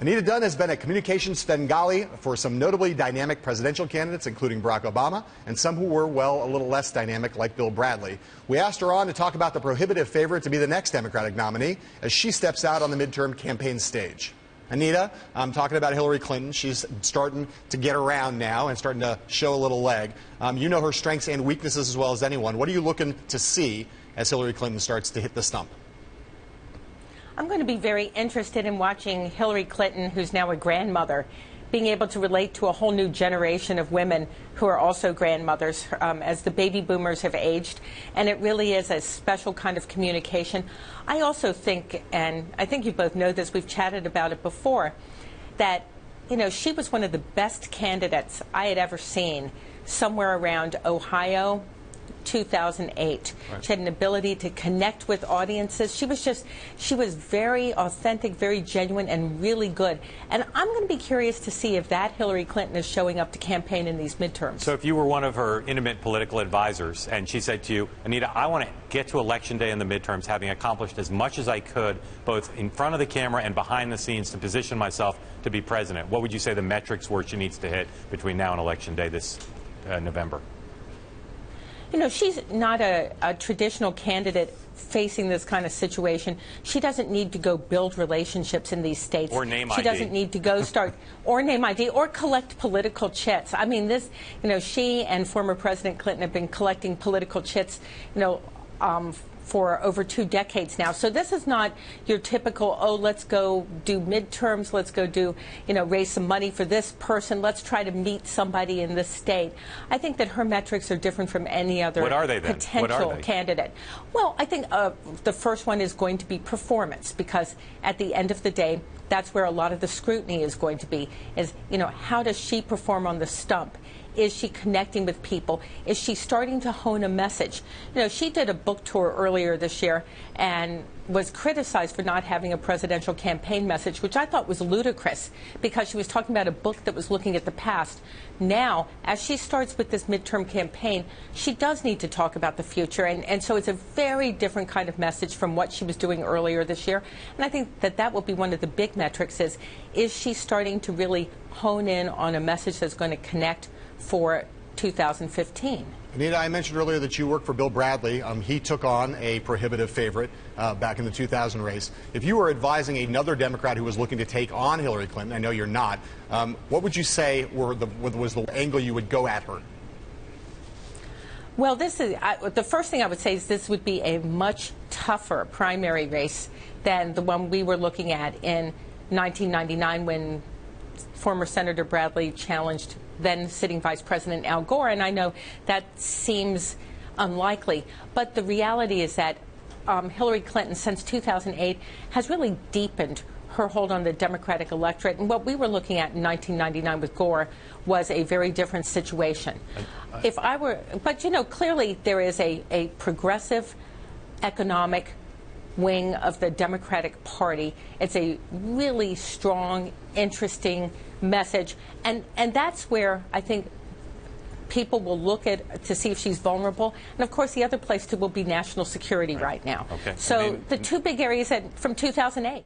Anita Dunn has been a communications Svengali for some notably dynamic presidential candidates, including Barack Obama, and some who were, well, a little less dynamic, like Bill Bradley. We asked her on to talk about the prohibitive favorite to be the next Democratic nominee as she steps out on the midterm campaign stage. Anita, I'm talking about Hillary Clinton. She's starting to get around now and starting to show a little leg. You know her strengths and weaknesses as well as anyone. What are you looking to see as Hillary Clinton starts to hit the stump? I'm going to be very interested in watching Hillary Clinton, who's now a grandmother, being able to relate to a whole new generation of women who are also grandmothers as the baby boomers have aged. And it really is a special kind of communication. I also think, and I think you both know this, we've chatted about it before, that, you know, she was one of the best candidates I had ever seen somewhere around Ohio, 2008. Right. She had an ability to connect with audiences. She was very authentic, very genuine, and really good. And I'm going to be curious to see if that Hillary Clinton is showing up to campaign in these midterms. So if you were one of her intimate political advisors and she said to you, Anita, I want to get to Election Day in the midterms having accomplished as much as I could, both in front of the camera and behind the scenes, to position myself to be president, what would you say the metrics were she needs to hit between now and Election Day this November? You know, she's not a traditional candidate facing this kind of situation. She doesn't need to go build relationships in these states. Or name ID. She doesn't need to go start, or name ID, or collect political chits. I mean, this, you know, she and former President Clinton have been collecting political chits, you know, for over 2 decades now. So this is not your typical, oh, let's go do midterms, let's go do, you know, raise some money for this person, let's try to meet somebody in this state. I think that her metrics are different from any other potential candidate. Well, I think the first one is going to be performance, because at the end of the day, that's where a lot of the scrutiny is going to be, is, you know, how does she perform on the stump? Is she connecting with people? Is she starting to hone a message? You know, she did a book tour earlier this year and was criticized for not having a presidential campaign message, which I thought was ludicrous, because she was talking about a book that was looking at the past. Now, as she starts with this midterm campaign, she does need to talk about the future, and so it's a very different kind of message from what she was doing earlier this year. And I think that that will be one of the big metrics, is she starting to really hone in on a message that's going to connect for 2015. Anita, I mentioned earlier that you worked for Bill Bradley. He took on a prohibitive favorite back in the 2000 race. If you were advising another Democrat who was looking to take on Hillary Clinton, I know you're not, what would you say was the angle you would go at her? Well, this is the first thing I would say is this would be a much tougher primary race than the one we were looking at in 1999 when former Senator Bradley challenged then sitting Vice President Al Gore, and I know that seems unlikely, but the reality is that Hillary Clinton, since 2008, has really deepened her hold on the Democratic electorate, and what we were looking at in 1999 with Gore was a very different situation. But you know, clearly there is a progressive economic wing of the Democratic Party. It's a really strong, interesting message, and that's where I think people will look at to see if she's vulnerable. And of course, the other place too will be national security right now. Okay. So the two big areas from 2008.